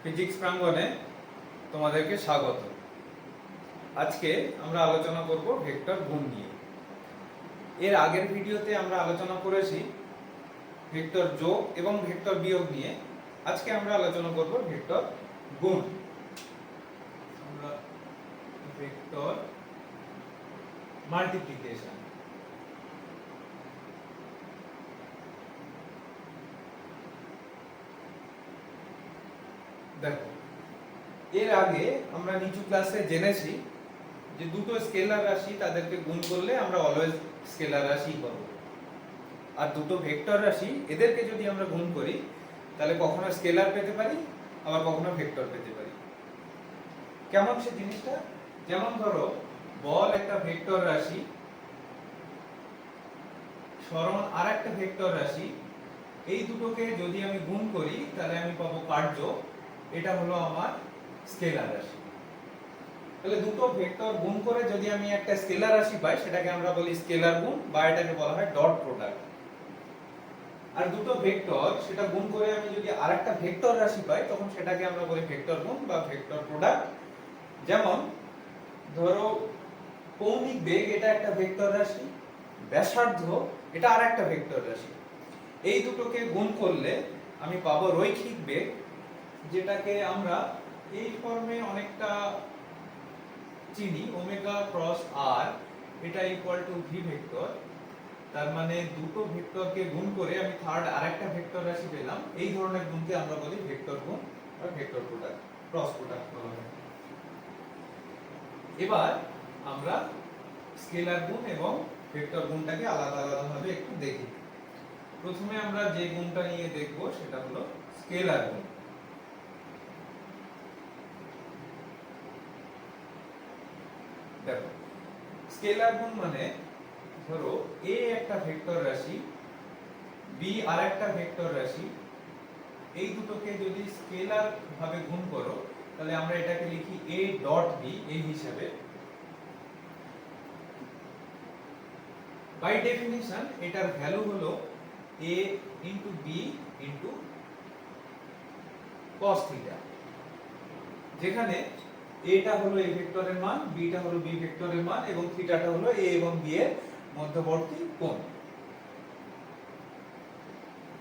Physics প্রাঙ্গণে তোমাদেরকে স্বাগত। আজকে আমরা আলোচনা করব ভেক্টর গুণ নিয়ে। এর আগের ভিডিওতে আমরা আলোচনা করেছি ভেক্টর যোগ এবং ভেক্টর বিয়োগ নিয়ে। আজকে আমরা আলোচনা করব ভেক্টর গুণ। আমরা ভেক্টর মাল্টিপ্লিকেশন। দেখো, এর আগে আমরা নিচু ক্লাসে জেনেছি যে দুটো স্কেলার রাশি তাদেরকে গুণ করলে আমরা অলওয়েজ স্কেলার রাশি পাবো। আর দুটো ভেক্টর রাশি এদেরকে যদি আমরা গুণ করি তাহলে কখনো স্কেলার পেতে পারি, আবার কখনো ভেক্টর পেতে পারি। কেমন সে জিনিসটা? যেমন ধরো, বল একটা ভেক্টর রাশি, সরণ আর একটা ভেক্টর রাশি, এই দুটোকে যদি আমি গুণ করি তাহলে আমি পাবো কার্য। এটা হলো আমার স্কেলার রাশি। তাহলে দুটো ভেক্টর গুণ করে যদি আমি একটা স্কেলার রাশি পাই সেটাকে আমরা বলি স্কেলার গুণ, বা এটাকে বলা হয় ডট প্রোডাক্ট। আর দুটো ভেক্টর সেটা গুণ করে আমি যদি আরেকটা ভেক্টর রাশি পাই তখন সেটাকে আমরা বলি ভেক্টর গুণ বা ভেক্টর প্রোডাক্ট। যেমন ধরো, কৌণিক বেগ এটা একটা ভেক্টর রাশি, ব্যাসার্ধ এটা আরেকটা ভেক্টর রাশি। এই দুটোকে গুণ করলে আমি পাবো রৈখিক বেগ, যেটাকে আমরা এই ফর্মে অনেকটা চিনি, ওমেগা ক্রস আর, এটা ইকুয়াল টু ভি ভেক্টর। তার মানে দুটো ভেক্টরকে গুণ করে আমি থার্ড আরেকটা ভেক্টর রাশি পেলাম। এই ধরনের গুণকে আমরা বলি ভেক্টর গুণ বা ভেক্টর প্রোডাক্ট, ক্রস প্রোডাক্ট বলা হয়। এবার আমরা স্কেলার গুণ এবং ভেক্টর গুণটাকে আলাদা আলাদা ভাবে একটু দেখি। প্রথমে আমরা যে গুণটা নিয়ে দেখব সেটা হলো স্কেলার গুণ। দেখো, স্কেলার গুণ মানে ধরো a একটা ভেক্টর রাশি, b আরেকটা ভেক্টর রাশি, এই দুটোকে যদি স্কেলার ভাবে গুণ করো তাহলে আমরা এটাকে লিখি a ডট b এই হিসাবে। বাই ডেফিনিশন এটার ভ্যালু হলো a into b into cos theta, যেখানে এটা হলো a ভেক্টরের মান, b টা হলো b ভেক্টরের মান এবং থিটাটা হলো a এবং b এর মধ্যবর্তী কোণ।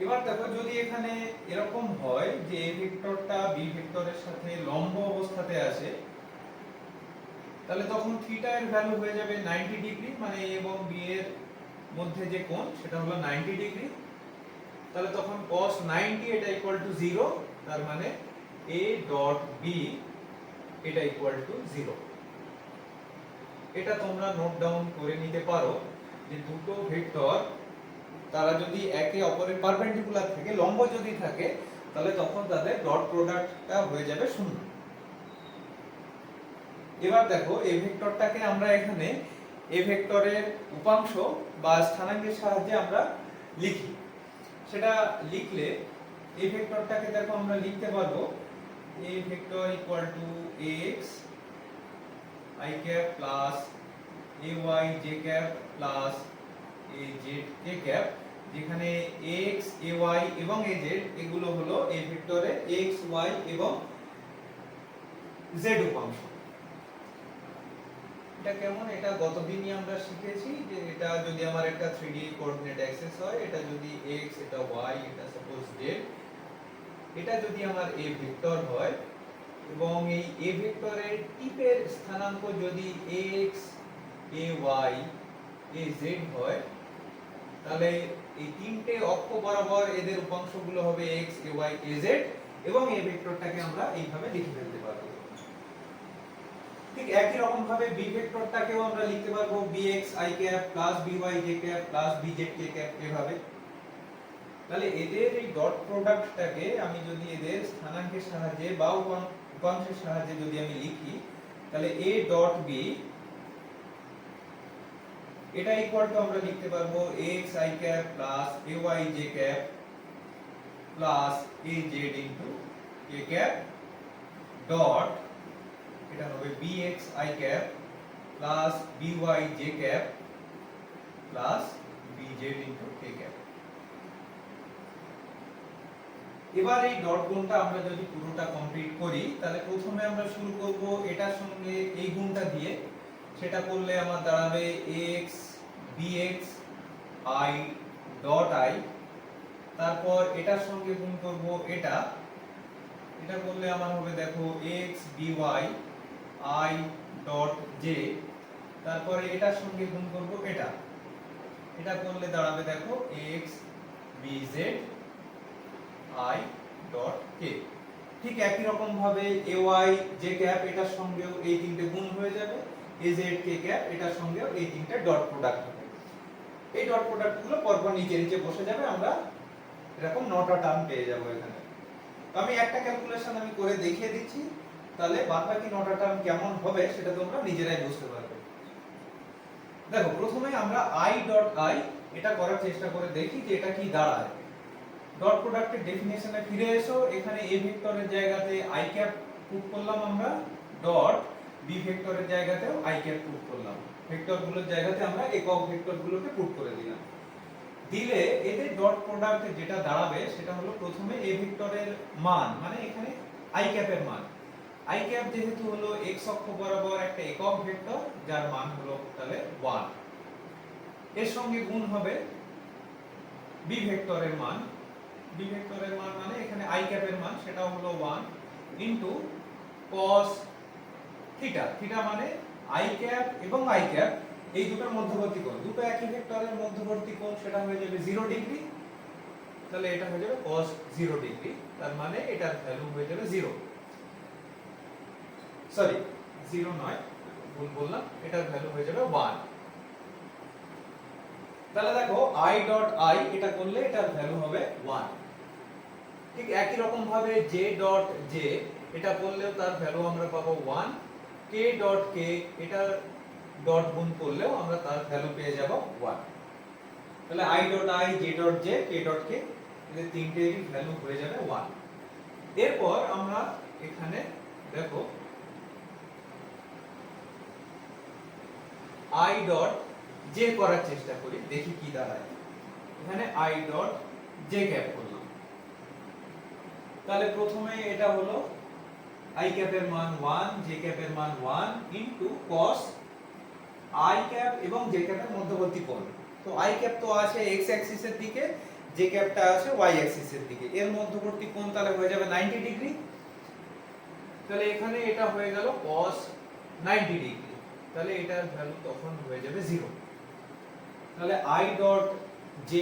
এবার দেখো, যদি এখানে এরকম হয় যে a ভেক্টরটা b ভেক্টরের সাথে লম্ব অবস্থাতে আছে, তাহলে তখন থিটা এর ভ্যালু হয়ে যাবে 90 ডিগ্রি, মানে a এবং b এর মধ্যে যে কোণ সেটা হলো 90 ডিগ্রি। তাহলে তখন cos 90 এটা ইকুয়াল টু 0, তার মানে a ডট b এটা ইকুয়াল টু 0। এটা তোমরা নোট ডাউন করে নিতে পারো যে দুটো ভেক্টর তারা যদি একে অপরের পারপেন্ডিকুলার থাকে, লম্ব যদি থাকে, তাহলে তখন তাদের ডট প্রোডাক্টটা হয়ে যাবে 0। এবার দেখো, এই ভেক্টরটাকে আমরা এখানে এই ভেক্টরের উপাংশ বা স্থানাঙ্কের সাহায্যে আমরা লিখি। সেটা লিখলে এই ভেক্টরটাকে দেখো আমরা লিখতে পারবো a vector equal to ax i cap plus ay j cap plus az k cap, যেখানে x ay এবং az এগুলো হলো এই ভেক্টরের x y এবং z উপাংশ। এটা কেমন? এটা গতদিনই আমরা শিখেছি যে এটা যদি আমার একটা 3D কোঅর্ডিনেট অ্যাক্সেস হয়, এটা যদি x, এটা y, এটা সাপোজ z, এটা যদি আমার a ভেক্টর হয় এবং এই a ভেক্টরের টিপের স্থানাঙ্ক যদি x, ay, az হয়, তাহলে এই তিনটে অক্ষ বরাবর এদের উপাংশগুলো হবে x, ay, az, এবং এই ভেক্টরটাকে আমরা এইভাবে লিখে ফেলতে পারবো। ঠিক একই রকম ভাবে b ভেক্টরটাকেও আমরা লিখতে পারবো bx i cap plus by j cap plus bz k cap এভাবে। তাহলে এদের এই ডট প্রোডাক্টটাকে আমি যদি এদের স্থানাঙ্কের সাহায্যে বা উপাংশের সাহায্যে যদি আমি লিখি, তাহলে a ডট b এটা ইকুয়াল টু আমরা লিখতে পারবো x i cap plus ay j cap plus az into k cap dot, এটা হবে bx i cap plus by j cap plus bz into k cap. এবার এই ডট গুণটা আমরা যদি পুরোটা কমপ্লিট করি তাহলে প্রথমে আমরা শুরু করব এটার সঙ্গে এই গুণটা দিয়ে, সেটা করলে আমার দাঁড়াবে x bx i dot i, তারপর এটার সঙ্গে গুণ করব এটা, এটা করলে আমার হবে দেখো x by i dot j, তারপরে এটার সঙ্গে গুণ করব এটা, এটা করলে দাঁড়াবে দেখো x bz i dot k। ঠিক একই রকম ভাবে ay j ক্যাপ এটার সঙ্গেও এই তিনটে গুণ হয়ে যাবে, az k ক্যাপ এটার সঙ্গেও এই তিনটে ডট প্রোডাক্ট হবে। এই ডট প্রোডাক্ট গুলো পরপর নিচে নিচে বসে যাবে, আমরা এরকম 9টা টার্ম পেয়ে যাব এখানে। তো আমি একটা ক্যালকুলেশন আমি করে দেখিয়ে দিচ্ছি, তাহলে বাদবাকি 9টা টার্ম কেমন হবে সেটা তোমরা নিজেরাই বুঝতে পারবে। দেখো প্রথমে আমরা i ডট i এটা করার চেষ্টা করে দেখি যে এটা কি দাঁড়ায়। ডট প্রোডাক্টের ডেফিনিশনে ফিরে এসো, এখানে a ভেক্টরের জায়গাতে i ক্যাপ পুট করলাম আমরা, ডট b ভেক্টরের জায়গাতেও i ক্যাপ পুট করলাম, ভেক্টরগুলোর জায়গাতে আমরা একক ভেক্টরগুলোকে পুট করে দিলাম। দিলে এদের ডট প্রোডাক্ট যেটা দাঁড়াবে সেটা হলো প্রথমে a ভেক্টরের মান, মানে এখানে i ক্যাপের মান, i ক্যাপ যেহেতু হলো x অক্ষ বরাবর একটা একক ভেক্টর যার মান হলো তাহলে 1, এর সঙ্গে গুণ হবে b ভেক্টরের মান, b ভেক্টরের মান মানে এখানে i ক্যাপের মান সেটাও হলো 1 ইনটু cos থিটা, থিটা মানে i ক্যাপ এবং i ক্যাপ এই দুটোর মধ্যবর্তী কোণ, দুটো একই ভেক্টরের মধ্যবর্তী কোণ সেটা হয়ে যাবে 0 ডিগ্রি, তাহলে এটা হয়ে যাবে cos 0 ডিগ্রি, তার মানে এটার ভ্যালু হয়ে যাবে 0, সরি 0 নয় ভুল বললাম, এটার ভ্যালু হয়ে যাবে 1। তাহলে দেখো i ডট i এটা করলে এটার ভ্যালু হবে 1। ঠিক একই রকম ভাবে j ডট j এটা করলেও তার ভ্যালু আমরা পাবো 1, k ডট k এটা ডট গুণ করলেও আমরা তার ভ্যালু পেয়ে যাব 1। তাহলে i dot i j dot j k dot k এদের তিনটেরই ভ্যালু হয়ে যাবে 1। এরপর আমরা এখানে দেখো i ডট j করার চেষ্টা করি, দেখি কি দাঁড়ায়। এখানে i ডট j ক্যাপ করলাম, তাহলে প্রথমে এটা হলো i ক্যাপের মান 1 j ক্যাপের মান 1 ইনটু cos i ক্যাপ এবং j ক্যাপের মধ্যবর্তী কোণ। তো i ক্যাপ তো আছে x অ্যাক্সিসের দিকে, j ক্যাপটা আছে y অ্যাক্সিসের দিকে, এর মধ্যবর্তী কোণ তাহলে হয়ে যাবে 90 ডিগ্রি, তাহলে এখানে এটা হয়ে গেল cos 90 ডিগ্রি, তাহলে এটার ভ্যালু তখন হয়ে যাবে 0। তাহলে i ডট j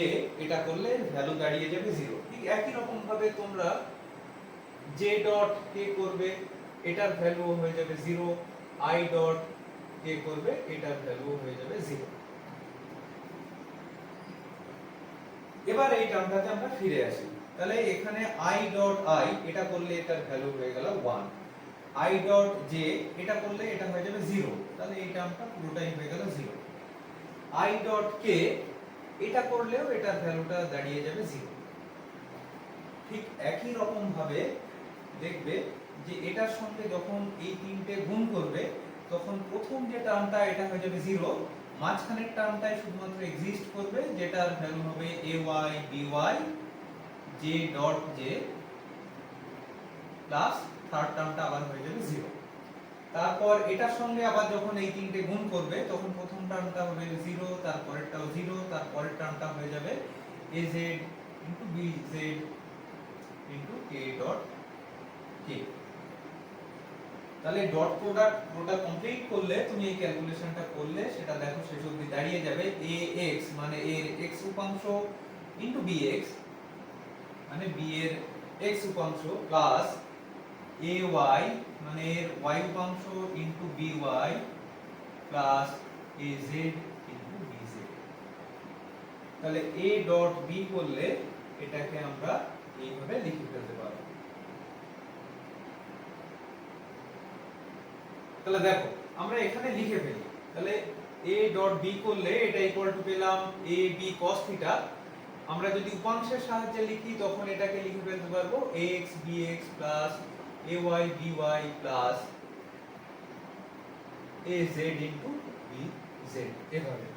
এটা করলে ভ্যালু দাঁড়িয়ে যাবে 0। ঠিক একই রকম ভাবে তোমরা j ডট k করবে, এটার ভ্যালু হয়ে যাবে 0, i ডট k করবে এটার ভ্যালু হয়ে যাবে 0। এবার এই টার্মটাতে আমরা ফিরে আসি, তাহলে এখানে i ডট i এটা করলে এটার ভ্যালু হয়ে গেল 1, i ডট j এটা করলে এটা হয়ে যাবে 0, তাহলে এই টার্মটা পুরোটাই হয়ে গেল 0, i ডট k এটা করলেও এটার ভ্যালুটা দাঁড়িয়ে যাবে 0। ঠিক একই রকম ভাবে দেখবে যে এটার সঙ্গে যখন এই তিনটে গুণ করবে তখন প্রথম যে টার্মটা এটা হয়ে যাবে 0, মাঝখানের টার্মটাই শুধুমাত্র এক্সিস্ট করবে যেটার ভ্যালু হবে ay by j dot j plus third টার্মটা আবার হয়ে যাবে 0। তারপর এটার সঙ্গে আবার যখন এই তিনটে গুণ করবে তখন প্রথম টার্মটা হবে 0, তারপরেরটাও 0, তারপরের টার্মটা হয়ে যাবে az bz k dot k। তাহলে ডট প্রোডাক্ট পুরোটা কমপ্লিট করলে তুমি এই ক্যালকুলেশনটা করলে সেটা দেখো শেষ অবধি দাঁড়িয়ে যাবে ax মানে এর x উপাংশ ইনটু bx মানে b এর x উপাংশ প্লাস ay মানে এর y উপাংশ into by plus az into bz। তাহলে a ডট b করলে এটাকে আমরা এইভাবে লিখে ফেলতে পারবো। তাহলে দেখো আমরা এখানে লিখে ফেলি, তাহলে a ডট b করলে এটা ইকুয়াল টু পেলাম a b cos থিটা। আমরা যদি উপাংশের সাহায্যে লিখি তখন এটাকে লিখে ফেলতে পারবো ax bx plus ay by plus az into bz এভাবে।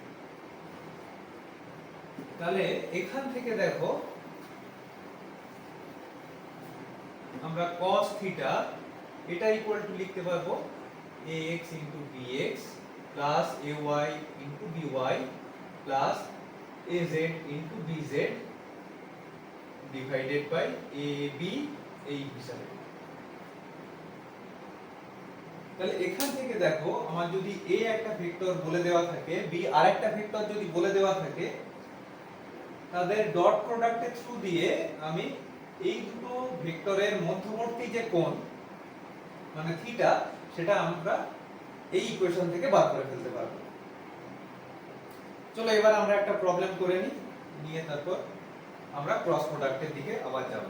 তাহলে এখান থেকে দেখো আমরা cos থিটা এটা ইকুয়াল টু লিখতে পারবো ax into bx plus ay into by plus az into bz divided by ab এই হিসাবে। তাহলে এখান থেকে দেখো আমার যদি a একটা ভেক্টর বলে দেওয়া থাকে b আরেকটা ভেক্টর যদি বলে দেওয়া থাকে, তাদের ডট প্রোডাক্টের থ্রু দিয়ে আমি এই দুটো ভেক্টরের মধ্যবর্তী যে কোণ মানে থিটা সেটা আমরা এই ইকুয়েশন থেকে বার করে ফেলতে পারবো। চলো এবার আমরা একটা প্রবলেম করে নিয়ে তারপর আমরা ক্রস প্রোডাক্টের দিকে আবার যাব।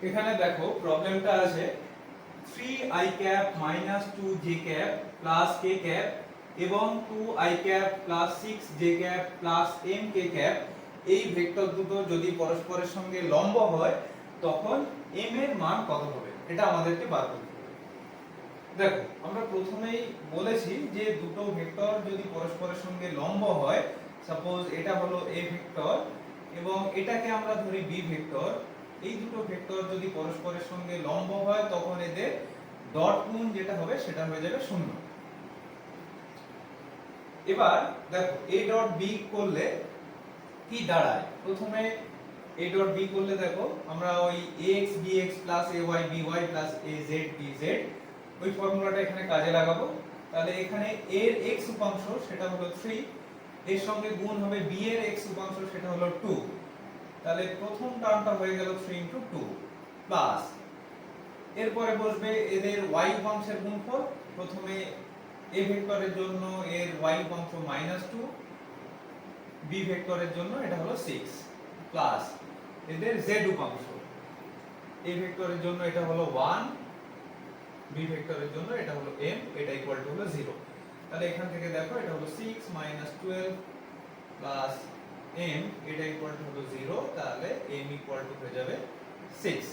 এখানে দেখো প্রবলেমটা আছে 3i cap minus 2j cap plus k cap এবং 2i cap plus 6j cap plus mk cap এই ভেক্টর দুটো যদি পরস্পরের সঙ্গে লম্ব হয় তখন m এর মান কত হবে এটা আমাদেরকে বার করতে হবে। দেখো আমরা প্রথমেই বলেছি যে দুটো ভেক্টর যদি পরস্পরের সঙ্গে লম্ব হয়, সাপোজ এটা হলো a ভেক্টর এবং এটাকে আমরা ধরি b ভেক্টর, এই দুটো ভেক্টর যদি পরস্পরের সঙ্গে লম্ব হয় তখন এদের ডট গুণ যেটা হবে সেটা হয়ে যাবে 0। এবার দেখো a ডট b করলে কি দাঁড়ায়, প্রথমে a ডট b করলে দেখো আমরা ওই ax bx ay by az bz ওই ফর্মুলাটা এখানে কাজে লাগাবো। তাহলে এখানে a এর x উপাংশ সেটা হলো 3, এর সঙ্গে গুণ হবে b এর x উপাংশ সেটা হলো 2, তাহলে প্রথম টার্মটা হয়ে গেল 3 2 প্লাস এরপরে বসবে এদের y উপাংশের গুণফল, প্রথমে a ভেক্টরের জন্য এর y উপাংশ -2, b ভেক্টরের জন্য এটা হলো 6 প্লাস এদের z উপাংশ, a ভেক্টরের জন্য এটা হলো 1, b ভেক্টরের জন্য এটা হলো m, এটা ইকুয়াল টু হলো 0। তাহলে এখান থেকে দেখো এটা হলো 6 12 প্লাস m এটা ইকুয়াল টু হলো 0, তাহলে m ইকুয়াল টু হয়ে যাবে 6।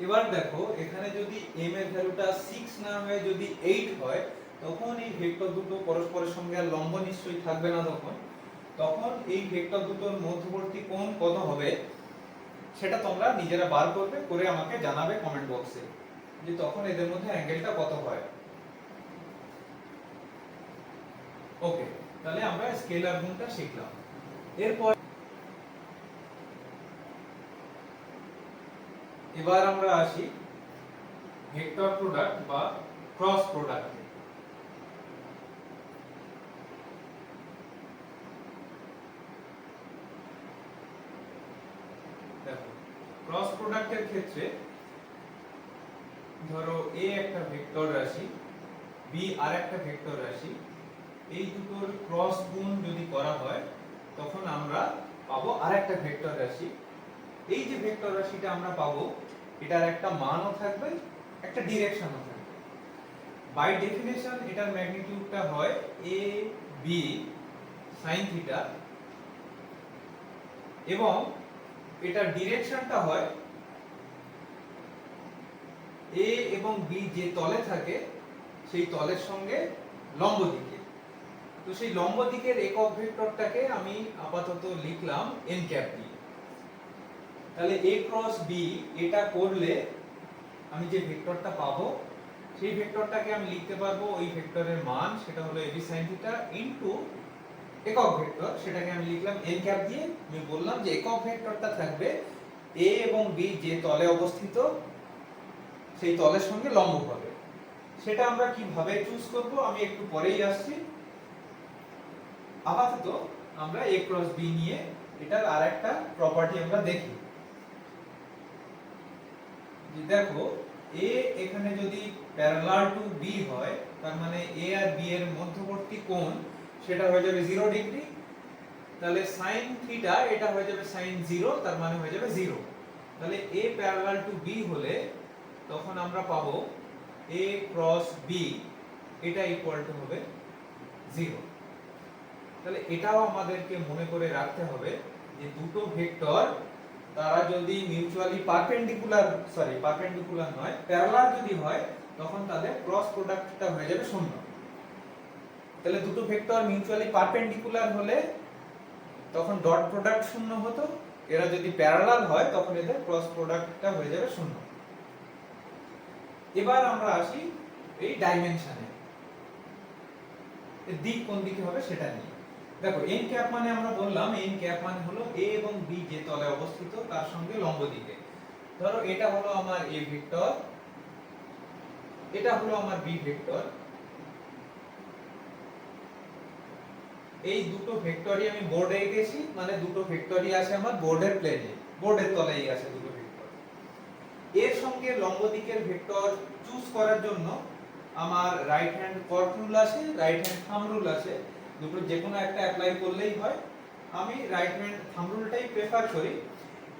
এবার দেখো এখানে যদি m এর ভ্যালুটা 6 না হয়ে যদি 8 হয় তখন এই ভেক্টর দুটো পরস্পরের সঙ্গে আর লম্ব নিশ্চয়ই থাকবে না, তখন এই ভেক্টর দুটোর মধ্যবর্তী কোণ কত হবে সেটা তোমরা নিজেরা বার করবে, করে আমাকে জানাবে কমেন্ট বক্সে যে তখন এদের মধ্যে অ্যাঙ্গেলটা কত হয়। ওকে, তাহলে আমরা স্কেলার গুণটা শিখলাম। এরপর এবার আমরা আসি ভেক্টর প্রোডাক্ট বা ক্রস প্রোডাক্টে। দেখো ক্রস প্রোডাক্টের ক্ষেত্রে ধরো a একটা ভেক্টর রাশি, b আরেকটা ভেক্টর রাশি, এই দুটোর ক্রস গুণ যদি করা হয় তখন আমরা পাবো আরেকটা ভেক্টর রাশি। এই যে ভেক্টর রাশিটা আমরা পাবো এটার একটা মানও থাকবে, একটা ডিরেকশনও থাকবে। বাই ডেফিনেশন এটার ম্যাগনিটিউডটা হয় a b sin থিটা এবং এটার ডিরেকশনটা হয় a এবং b যে তলে থাকে সেই তলের সঙ্গে লম্ব দিকে। তো সেই লম্ব দিকের একক ভেক্টরটাকে আমি আপাতত লিখলাম n ক্যাপ দিয়ে। তাহলে a ক্রস b এটা করলে আমি যে ভেক্টরটা পাবো সেই ভেক্টরটাকে আমি লিখতে পারবো ওই ভেক্টরের মান সেটা হলো ab sin থিটা ইনটু একক ভেক্টর, সেটাকে আমি লিখলাম n ক্যাপ দিয়ে। আমি বললাম যে একক ভেক্টরটা থাকবে a এবং b যে তলে অবস্থিত সেই তলের সঙ্গে লম্ব হবে। সেটা আমরা কিভাবে চুজ করব আমি একটু পরেই আসছি। আপাতত আমরা a ক্রস b নিয়ে এটার আরেকটা প্রপার্টি আমরা দেখি। দেখো a এখানে যদি প্যারালাল টু b হয় তার মানে a আর b এর মধ্যবর্তী কোণ সেটা হয়ে যাবে 0 ডিগ্রি, তাহলে sin থিটা এটা হয়ে যাবে sin 0, তার মানে হয়ে যাবে 0। তাহলে a প্যারালাল টু b হলে তখন আমরা পাবো a ক্রস b এটা ইকুয়াল টু হবে 0। তাহলে এটাও আমাদেরকে মনে করে রাখতে হবে যে দুটো ভেক্টর তারা যদি মিউচুয়ালি পারপেন্ডিকুলার নয় প্যারালাল যদি হয় তখন তাদের ক্রস প্রোডাক্টটা হয়ে যাবে 0। তাহলে দুটো ভেক্টর মিউচুয়ালি পারপেন্ডিকুলার হলে তখন ডট প্রোডাক্ট 0 হতো, এরা যদি প্যারালাল হয় তখন এদের ক্রস প্রোডাক্টটা হয়ে যাবে 0। এবার আমরা আসি এই ডাইমেনশনে, এর দিক কোন দিকে হবে সেটা নিয়ে। দেখো n ক্যাপ মানে আমরা বললাম n ক্যাপ মানে হলো a এবং b যে তলে অবস্থিত তার সঙ্গে লম্ব দিকে। ধরো এটা হলো আমার a ভেক্টর, এটা হলো আমার b ভেক্টর, এই দুটো ভেক্টরই আমি বোর্ডে এঁকেছি, মানে দুটো ভেক্টরই আছে আমার বোর্ডের প্লেনে, বোর্ডের তলেই আছে দুটো ভেক্টর। এর সঙ্গে লম্ব দিকের ভেক্টর চুজ করার জন্য আমার রাইট হ্যান্ড কর্ড রুল আছে, রাইট হ্যান্ড থাম্ব রুল আছে, দুটো যে কোনো একটা অ্যাপ্লাই করলেই হয়। আমি রাইট হ্যান্ড থাম্ব রুলটাই প্রেফার করি।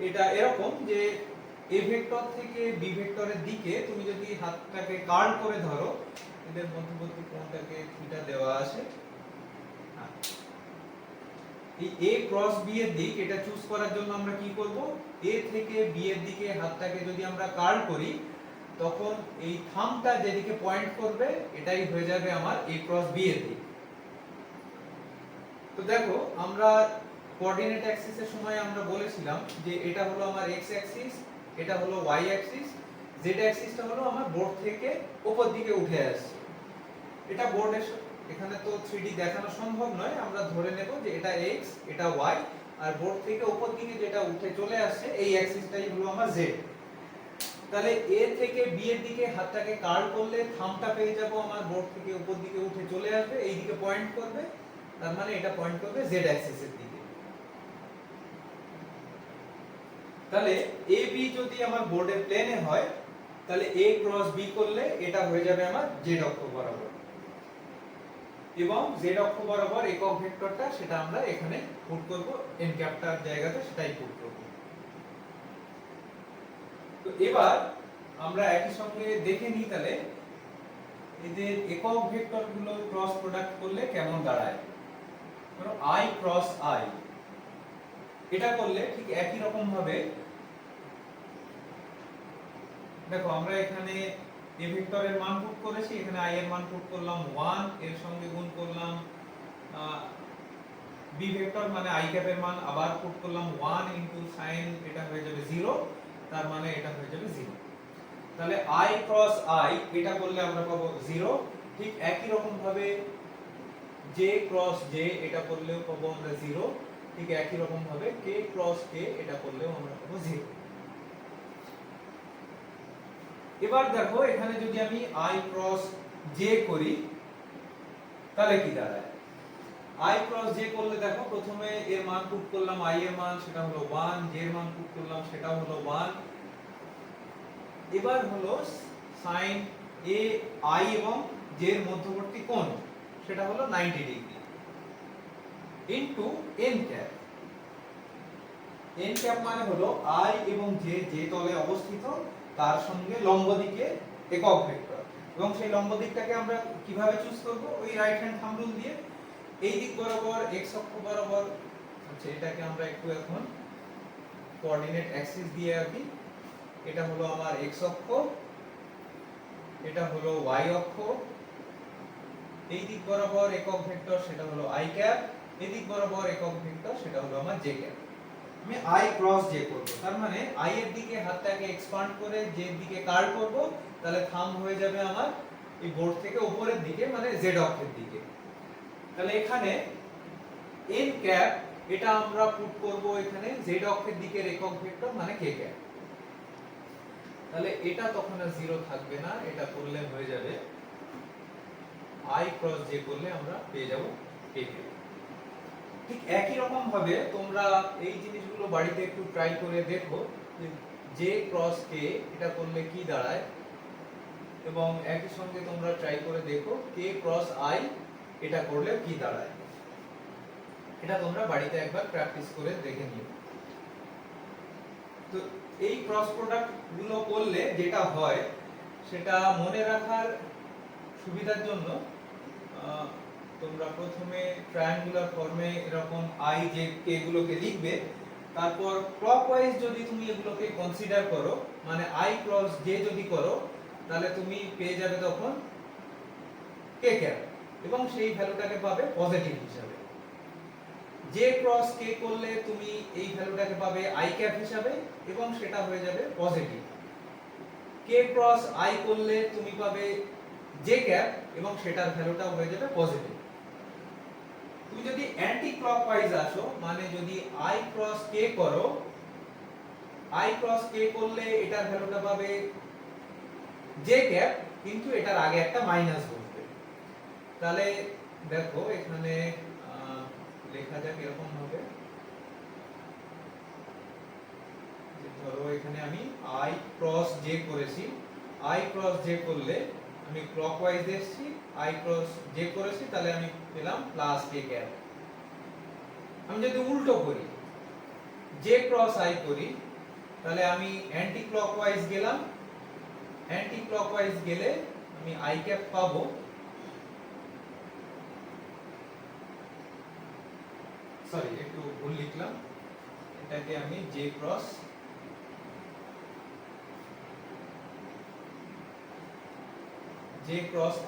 এটা এরকম যে এ ভেক্টর থেকে বি ভেক্টরের দিকে তুমি যদি হাতটাকে কার্ল করে ধরো, এদের মধ্যবর্তী কোণটাকে থিটা দেওয়া আছে, এই a ক্রস b এর দিক এটা চুজ করার জন্য আমরা কি করব, a থেকে b এর দিকে হাতটাকে যদি আমরা কার্ল করি তখন এই থাম্বটা যেদিকে পয়েন্ট করবে এটাই হয়ে যাবে আমার a ক্রস b এর দিক। তো দেখো আমরা কোঅর্ডিনেট অ্যাক্সিসের সময় আমরা বলেছিলাম যে এটা হলো আমার x অ্যাক্সিস, এটা হলো y অ্যাক্সিস, z অ্যাক্সিসটা হলো আমার বোর্ড থেকে উপর দিকে উঠে আসছে। এটা বোর্ডের এখানে তো 3D দেখানো সম্ভব নয়, আমরা ধরে নেব যে এটা x এটা y আর বোর্ড থেকে উপর দিকে যেটা উঠে চলে আসছে এই অ্যাক্সিসটাই হলো আমার z। তাহলে a থেকে b এর দিকে হাতটাকে কার্ল করলে থাম্বটা পেয়ে যাব আমার বোর্ড থেকে উপর দিকে উঠে চলে আসবে, এই দিকে পয়েন্ট করবে, তার মানে এটা পয়েন্ট করবে z অ্যাক্সিসের দিকে। তাহলে AB যদি আমার বোর্ডের প্লেনে হয় তাহলে a ক্রস b করলে এটা হয়ে যাবে আমার z অক্ষ বরাবর, এবং z অক্ষ বরাবর একক ভেক্টরটা সেটা আমরা এখানে পুট করব, n ক্যাপটার জায়গাতে সেটাই পুট করব। তো এবার আমরা একই সঙ্গে দেখে নিই তাহলে এদের একক ভেক্টরগুলো ক্রস প্রোডাক্ট করলে কেমন দাঁড়ায়। ধরো i ক্রস i, এটা করলে ঠিক একই রকম ভাবে দেখো আমরা এখানে a ভেক্টরের মান পুট করেছি, এখানে i এর মান পুট করলাম 1, এর সঙ্গে গুণ করলাম b ভেক্টর মানে i ক্যাপ এর মান আবার পুট করলাম 1 ইনটু sin, এটা হয়ে যাবে 0, তার মানে এটা হয়ে যাবে 0। তাহলে i ক্রস i এটা করলে আমরা পাবো 0। ঠিক একই রকম ভাবে j ক্রস j এটা করলেও পাবো আমরা 0। ঠিক একই রকম ভাবে k ক্রস k এটা করলেও আমরা পাবো 0। এবার দেখো এখানে যদি আমি i ক্রস j করি তাহলে কি দাঁড়ায়। i ক্রস j করলে দেখো প্রথমে এর মান পুট করলাম, i এর মান সেটা হলো 1, j এর মান পুট করলাম সেটাও হলো 1। এবার হলো sin a i এবং j এর মধ্যবর্তী কোণ সেটা হলো 90 degree into n cap. n cap মানে হলো i এবং j যে তলে অবস্থিত তার সঙ্গে লম্ব দিকে একক ভেক্টর, এবং সেই লম্ব দিকটাকে আমরা কিভাবে চুজ করব, ওই রাইট হ্যান্ড থাম্ব রুল দিয়ে। এই দিক বরাবর x অক্ষ বরাবর, আচ্ছা এটাকে আমরা একটু এখন কোঅর্ডিনেট অ্যাক্সিস দিয়ে আঁকি। এটা হলো আমার x অক্ষ, এটা হলো y অক্ষ, এই দিক বরাবর একক ভেক্টর সেটা হলো i ক্যাপ, এই দিক বরাবর একক ভেক্টর সেটা হলো আমার j ক্যাপ। আমি i ক্রস j করব, তার মানে i এর দিকে হাতটাকে এক্সপান্ড করে j এর দিকে কার্ল করব, তাহলে থাম্ব হয়ে যাবে আমার এই বোর্ড থেকে উপরের দিকে মানে z অক্ষের দিকে। তাহলে এখানে n ক্যাপ এটা আমরা পুট করব এখানে z অক্ষের দিকের একক ভেক্টর মানে k ক্যাপ। তাহলে এটা তখন আর 0 থাকবে না, এটা করলে হয়ে যাবে i ক্রস j করলে আমরা পেয়ে যাব k ক্যাপ। ঠিক একই রকম ভাবে তোমরা এই জিনিসগুলো বাড়িতে একটু ট্রাই করে দেখো যে j ক্রস k এটা করলে কি দাঁড়ায়, এবং একই সঙ্গে তোমরা ট্রাই করে দেখো k ক্রস i এটা করলে কি দাঁড়ায়। এটা তোমরা বাড়িতে একবার প্র্যাকটিস করে দেখে নিও। তো এই ক্রস প্রোডাক্ট গুলো করলে যেটা হয় সেটা মনে রাখার সুবিধার জন্য তোমরা প্রথমে ট্রায়াঙ্গুলার ফর্মে এরকম i j k গুলোকে লিখবে, তারপর ক্লকওয়াইজ যদি তুমি এগুলোকে কনসিডার করো মানে i ক্রস j যদি করো তাহলে তুমি পেয়ে যাবে তখন কে ক্যাপ এবং সেই ভ্যালুটাকে পাবে পজিটিভ হিসাবে। জে ক্রস কে করলে তুমি এই ভ্যালুটাকে পাবে আই ক্যাপ হিসাবে এবং সেটা হয়ে যাবে পজিটিভ। কে ক্রস আই করলে তুমি পাবে জে ক্যাপ এবং সেটার ভ্যালুটা হয়ে যাবে পজিটিভ। তুমি যদি অ্যান্টি ক্লকওয়াইজ আসো, মানে যদি আই ক্রস কে করো, আই ক্রস কে করলে এটার ভ্যালুটা পাবে জে ক্যাপ, কিন্তু এটার আগে একটা মাইনাস বসবে। তাহলে দেখো এখানে লেখা যাক এরকম হবে, ধরো এখানে আমি আই ক্রস জে করেছি, আই ক্রস জে করলে আমি ক্লকওয়াইজ এসেছি, আই ক্রস জে করেছি, তাহলে আমি পেলাম প্লাস কে ক্যাপ। আমি যদি উল্টো করি, জে ক্রস আই করি, তাহলে আমি অ্যান্টি ক্লকওয়াইজ গেলাম, অ্যান্টি ক্লকওয়াইজ গেলে আমি আই ক্যাপ পাবো, সরি একটু ভুল লিখলাম, এটাকে আমি জে ক্রস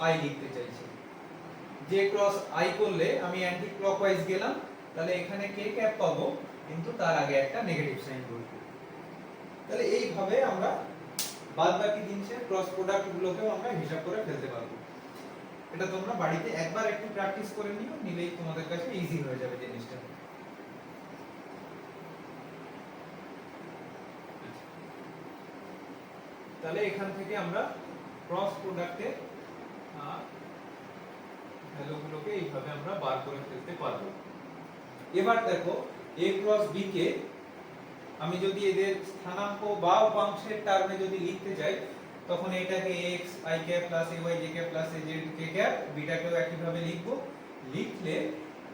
আই লিখতে চাইছি। জে ক্রস আই করলে আমি অ্যান্টি ক্লকওয়াইজ গেলাম, তাহলে এখানে কে ক্যাপ পাবো, কিন্তু তার আগে একটা নেগেটিভ সাইন বসবে। তাহলে এইভাবে আমরা বাদবাকি জিনিসের ক্রস প্রোডাক্ট গুলোকেও আমরা হিসাব করে ফেলতে পারবো। এটা তোমরা বাড়িতে একবার একটু প্র্যাকটিস করে নিও, নিলেই তোমাদের কাছে ইজি হয়ে যাবে জিনিসটা। তাহলে এখান থেকে আমরা ক্রস প্রোডাক্টের ভ্যালুগুলোকে এইভাবে আমরা বার করে ফেলতে পারবো। এবার দেখো a ক্রস b কে আমি যদি এদের স্থানাঙ্ক বা উপাংশের টার্মে যদি লিখতে চাই, তখন এটাকে x i cap plus ay j cap plus az k cap, বিটাকেও একইভাবে লিখবো। লিখলে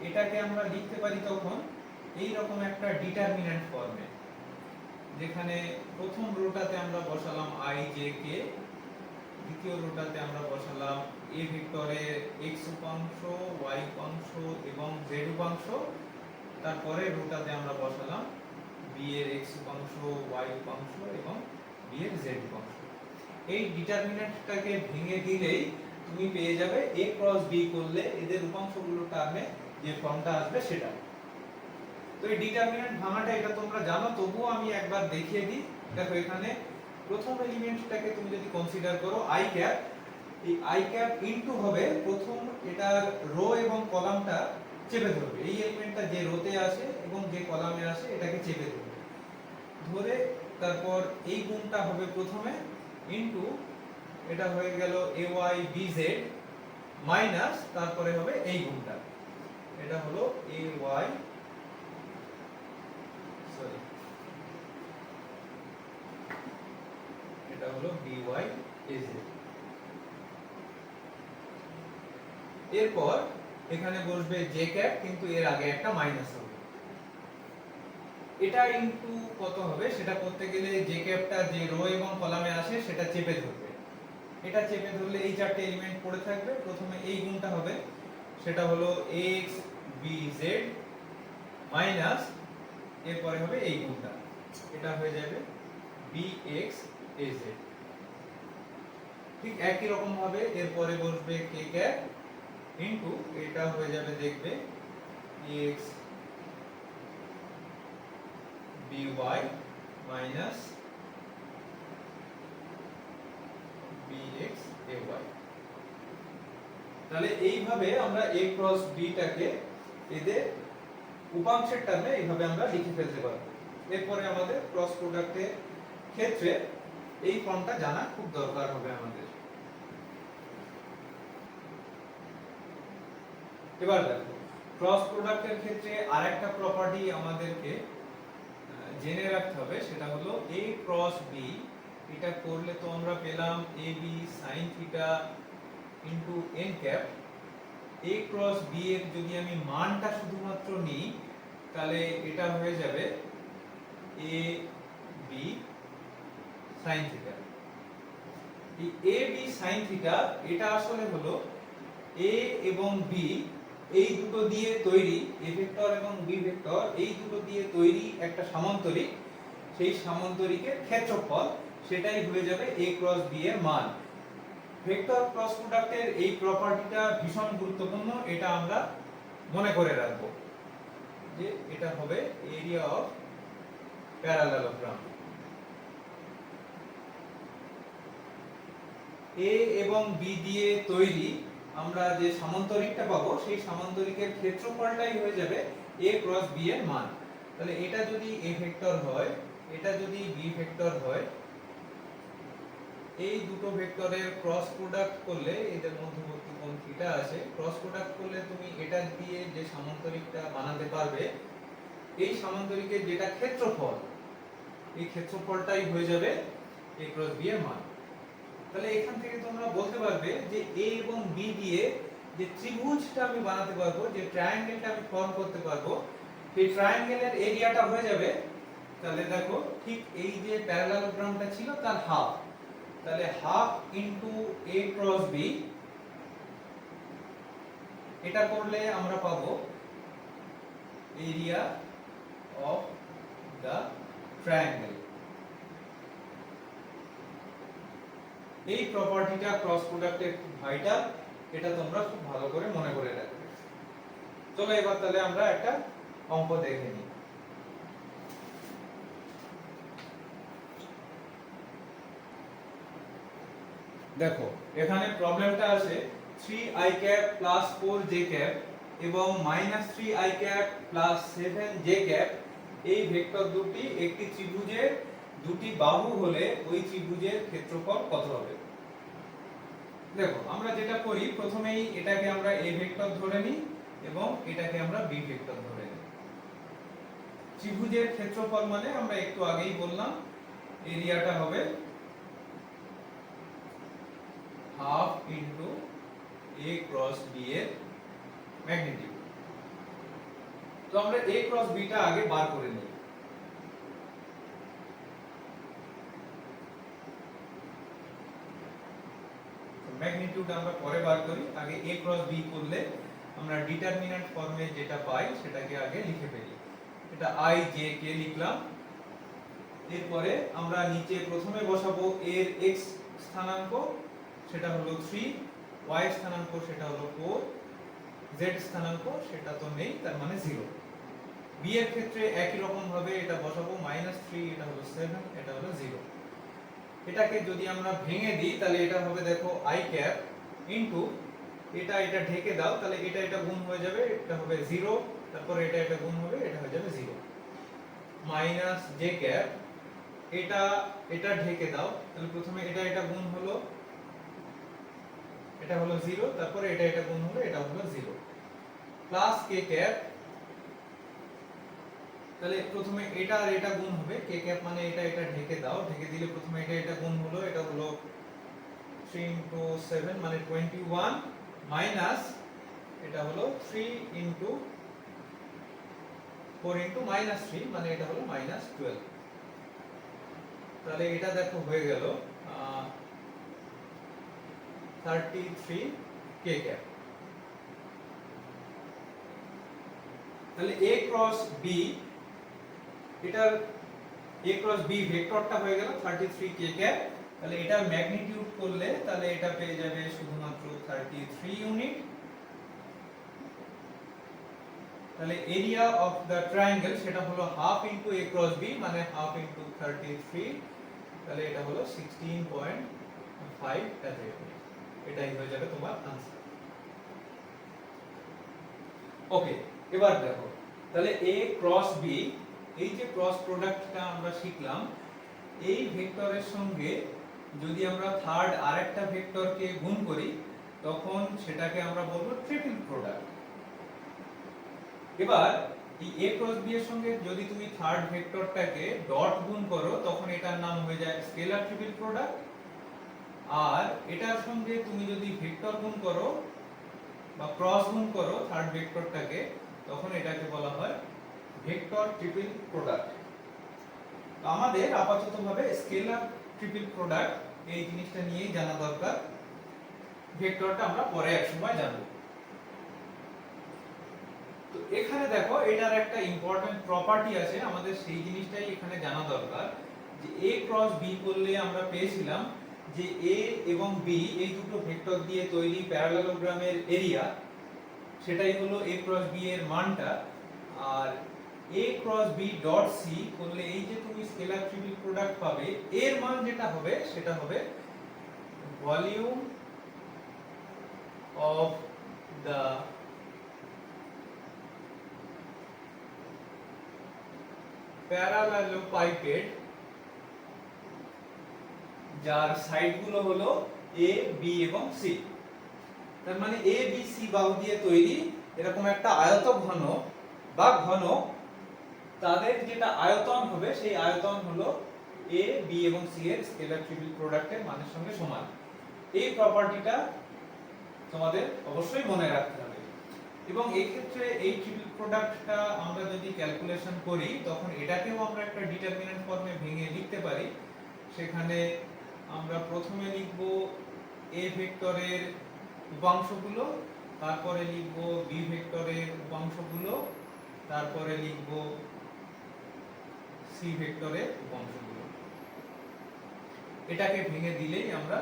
এটাকে আমরা লিখতে পারি তখন এই রকম একটা ডিটারমিন্যান্ট ফর্মে, যেখানে প্রথম রোটাতে আমরা বসালাম i j k, দ্বিতীয় রোটাতে আমরা বসালাম a ভেক্টরের x উপাংশ, y উপাংশ এবং z উপাংশ, তারপরে রোটাতে আমরা বসালাম b এর x উপাংশ, y উপাংশ এবং b এর z উপাংশ। এই ডিটারমিন্যান্টটাকে ভেঙে দিলেই তুমি পেয়ে যাবে a ক্রস b করলে এদের উপাংশগুলোর টার্মে যে ফর্মটা আসবে সেটা। তো এই ডিটারমিন্যান্ট ভাঙাটা এটা তোমরা জানো, তবুও আমি একবার দেখিয়ে দিই। দেখো এখানে প্রথম এলিমেন্টটাকে তুমি যদি কনসিডার করো i ক্যাপ, এই i ক্যাপ ইনটু হবে প্রথম এটার রো এবং কলামটা চেপে ধরবে, এই এলিমেন্টটা যে রোতে আসে এবং যে কলামে আসে এটাকে চেপে ধরবে, ধরে তারপর এই গুণটা হবে প্রথমে ইনটু এটা হয়ে গেল ay bz মাইনাস তারপরে হবে এই গুণটা, এটা হলো ay সরি এটা হলো by az। এরপর এখানে বসবে j ক্যাপ, কিন্তু এর আগে একটা মাইনাস হবে, এটা ইনটু কত হবে সেটা করতে গেলে j ক্যাপটা যে রো এবং কলামে আসে সেটা চেপে ধরবে, এটা চেপে ধরলে এই চারটি এলিমেন্ট পড়ে থাকবে। প্রথমে এই গুণটা হবে, সেটা হলো x bz মাইনাস এরপরে হবে এই গুণটা, এটা হয়ে যাবে bx az। ঠিক একই রকম ভাবে এরপরে বসবে k ক্যাপ ইনটু এটা হয়ে যাবে দেখবে x by minus bx ay। তাহলে এইভাবে আমরা a ক্রস b টাকে এদের উপাংশের টার্মে এইভাবে আমরা লিখে ফেলতে পারবো। এরপরে আমাদের ক্রস প্রোডাক্টের ক্ষেত্রে এই ফর্মটা জানা খুব দরকার হবে আমাদের। এবার দেখো ক্রস প্রোডাক্টের ক্ষেত্রে আরেকটা প্রপার্টি আমাদেরকে জেনে রাখতে হবে, সেটা হলো a ক্রস b, এটা করলে তো আমরা পেলাম ab sin theta into n cap. a cross b এর যদি আমি মানটা শুধুমাত্র নিই, তাহলে এটা হয়ে যাবে ab sin থিটা। এই ab sin থিটা এটা আসলে হলো a এবং b এই দুটো দিয়ে তৈরি, a ভেক্টর এবং b ভেক্টর এই দুটো দিয়ে তৈরি একটা সামান্তরিক, সেই সামান্তরিকের ক্ষেত্রফল সেটাই হয়ে যাবে a ক্রস b এর মান। ভেক্টর ক্রস প্রোডাক্টের এই প্রপার্টিটা ভীষণ গুরুত্বপূর্ণ, এটা আমরা মনে করে রাখবো যে এটা হবে এরিয়া অফ প্যারালেলোগ্রাম। এ এবং বি দিয়ে তৈরি আমরা যে সামান্তরিকটা পাবো সেই সামান্তরিকের ক্ষেত্রফলটাই হয়ে যাবে a ক্রস b এর মান। তাহলে এটা যদি a ভেক্টর হয়, এটা যদি b ভেক্টর হয়, এই দুটো ভেক্টরের ক্রস প্রোডাক্ট করলে এদের মধ্যবর্তী কোণ থিটা আছে, ক্রস প্রোডাক্ট করলে তুমি এটা দিয়ে যে সামান্তরিকটা বানাতে পারবে, এই সামান্তরিকের যেটা ক্ষেত্রফল, এই ক্ষেত্রফলটাই হয়ে যাবে a ক্রস b এর মান। তাহলে এখান থেকে তোমরা বলতে পারবে যে a এবং b দিয়ে যে ত্রিভুজটা আমি বানাতে পারবো, যে ট্রায়াঙ্গেলটা আমি ফর্ম করতে পারবো, সেই ট্রায়াঙ্গেলের এরিয়াটা হয়ে যাবে, তাহলে দেখো ঠিক এই যে প্যারালেলোগ্রামটা ছিল তার হাফ, তাহলে half into a cross b, এটা করলে আমরা পাবো এরিয়া অফ দা ট্রায়াঙ্গেল। এই প্রপার্টিটা ক্রস প্রোডাক্টের খুব ভাইটাল, এটা তোমরা খুব ভালো করে মনে করে রাখবে। চলো এবার তাহলে আমরা একটা অঙ্ক দেখে নিই। দেখো এখানে প্রবলেমটা আছে 3i cap plus 4j cap এবং -3i cap plus 7j cap এই ভেক্টর দুটি একটি ত্রিভুজের দুটি বাহু হলে ওই ত্রিভুজের ক্ষেত্রফল কত হবে। দেখো আমরা যেটা করি, প্রথমেই এটাকে আমরা a ভেক্টর ধরে নিই এবং এটাকে আমরা b ভেক্টর ধরে নিই। ত্রিভুজের ক্ষেত্রফল মানে আমরা একটু আগেই বললাম এরিয়াটা হবে half into a cross b এর ম্যাগনিটিউড। তো আমরা a ক্রস b টা আগে বার করে নিই। ম্যাগনিটিউড আমরা পরে বার করি, আগে a ক্রস b করলে আমরা ডিটারমিন্যান্ট ফর্মে যেটা পাই সেটাকে আগে লিখে ফেলি। এটা i j k লিখলাম। এরপরে আমরা নিচে প্রথমে বসাবো এর x স্থানাঙ্ক, সেটা হলো 3, y স্থানাঙ্ক সেটা হলো 4, z স্থানাঙ্ক সেটা তো নেই, তার মানে 0। b এর ক্ষেত্রে একই রকম ভাবে এটা বসাবো, -3 এটা হলো 7, এটা হলো 0। এটাকে যদি আমরা ভেঙে দিই তাহলে এটা হবে দেখো i ক্যাপ ইনটু এটা ঢেকে দাও, তাহলে এটা গুণ হয়ে যাবে, এটা হবে 0, তারপর এটা গুণ হবে, এটা হয়ে যাবে 0। মাইনাস j ক্যাপ, এটা ঢেকে দাও, তাহলে প্রথমে এটা গুণ হলো, এটা হলো 0, তারপরে এটা গুণ হলো, এটা হলো 0। প্লাস k ক্যাপ, তাহলে প্রথমে এটা আর এটা গুণ হবে, k ক্যাপ মানে এটা ঢেকে দাও, ঢেকে দিলে প্রথমে এটা গুণ হলো, এটা হলো 3 ইনটু 7 মানে 21, মাইনাস এটা হলো 3 ইনটু 4 ইনটু -3 মানে এটা হলো -12। তাহলে এটা দেখো হয়ে গেল 33 k ক্যাপ। তাহলে a ক্রস b, এটার a ক্রস b ভেক্টরটা হয়ে গেল 33 k ক্যাপ। তাহলে এটার ম্যাগনিটিউড করলে তাহলে এটা পেয়ে যাবে শুধুমাত্র 33 ইউনিট। তাহলে এরিয়া অফ দা ট্রায়াঙ্গেল সেটা হলো half into a cross b মানে হাফ ইনটু 33, তাহলে এটা হলো 16.5 এটাই হয়ে যাবে তোমার आंसर। ওকে, এবার দেখো তাহলে a ক্রস b, এই যে ক্রস প্রোডাক্টটা আমরা শিখলাম, এই ভেক্টরের সঙ্গে যদি আমরা থার্ড আরেকটা ভেক্টরকে গুণ করি তখন সেটাকে আমরা বলবো ট্রিপল প্রোডাক্ট। এবার এই a ক্রস b এর সঙ্গে যদি তুমি থার্ড ভেক্টরটাকে ডট গুণ করো তখন এটার নাম হয়ে যায় স্কেলার ট্রিপল প্রোডাক্ট। আর এটার সঙ্গে তুমি যদি ভেক্টর গুণ করো বা ক্রস গুণ করো থার্ড ভেক্টরটাকে, তখন এটাকে বলা হয় ভেক্টর ট্রিপল প্রোডাক্ট। তো আমাদের আপাততভাবে স্কেলার ট্রিপল প্রোডাক্ট এই জিনিসটা নিয়েই জানা দরকার, ভেক্টরটা আমরা পরে একসময় জানব। তো এখানে দেখো এটার একটা ইম্পর্টেন্ট প্রপার্টি আছে, আমাদের সেই জিনিসটাই এখানে জানা দরকার যে a ক্রস b করলে আমরা পেয়েছিলাম যে এ এবং বি এই দুটো ভেক্টর দিয়ে তৈরি প্যারালেলোগ্রামের এরিয়া, সেটাই হলো a ক্রস b এর মানটা। আর a cross b dot c করলে এই যে তুমি স্কেলার ট্রিপল প্রোডাক্ট পাবে, এর মান যেটা হবে সেটা হবে ভলিউম অফ দ্য প্যারালেলোপাইপেড, যার সাইডগুলো হলো a b এবং c। তার মানে a b c বাহু দিয়ে তৈরি এরকম একটা আয়তঘন বা ঘনক, তাদের যেটা আয়তন হবে সেই আয়তন হলো a b এবং c এর স্কেলার ট্রিপল প্রোডাক্টের মানের সঙ্গে সমান। এই প্রপার্টিটা তোমাদের অবশ্যই মনে রাখতে হবে। এবং এই ক্ষেত্রে এই ট্রিপল প্রোডাক্টটা আমরা যদি ক্যালকুলেশন করি তখন এটাকেও আমরা একটা ডিটারমিনেন্ট ফর্মে ভেঙে লিখতে পারি। সেখানে আমরা প্রথমে লিখব a ভেক্টরের উপাংশগুলো, তারপরে লিখব b ভেক্টরের উপাংশগুলো, তারপরে লিখব c ভেক্টরের উপাংশগুলো। এটাকে ভেঙে দিলেই আমরা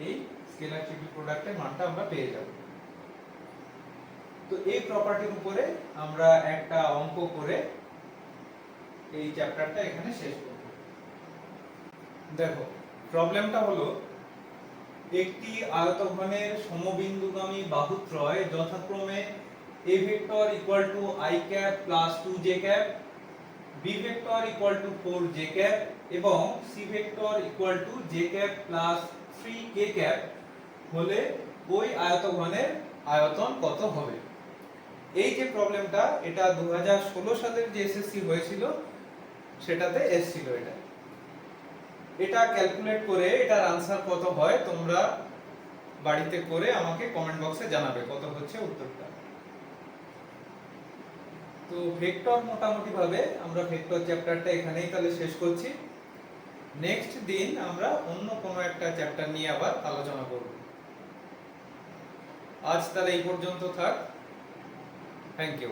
এই স্কেলার ট্রিপল প্রোডাক্টের মানটা আমরা পেয়ে যাব। তো এই প্রপার্টির উপরে আমরা একটা অঙ্ক করে এই চ্যাপ্টারটা এখানে শেষ করব। দেখো, প্রবলেমটা হলো একটি আয়তঘনের সমবিন্দুগামী বাহুত্রয় যথাক্রমে a vector equal to i cap plus 2j cap, b vector equal to 4j cap এবং c vector equal to j cap plus 3k cap হলে ওই আয়তঘনের আয়তন কত হবে। এই যে প্রবলেমটা, এটা 2016 সালের যে এসএসসি হয়েছিল সেটাতে এসেছিল। এটা ক্যালকুলেট করে এটার আনসার কত হয় তোমরা বাড়িতে করে আমাকে কমেন্ট বক্সে জানাবে কত হচ্ছে উত্তরটা। তো ভেক্টর মোটামুটি ভাবে আমরা ভেক্টর চ্যাপ্টারটা এখানেই তাহলে শেষ করছি। নেক্সট দিন আমরা অন্য কোনো একটা চ্যাপ্টার নিয়ে আবার আলোচনা করব। আজ তাহলে এই পর্যন্ত থাক। Thank you.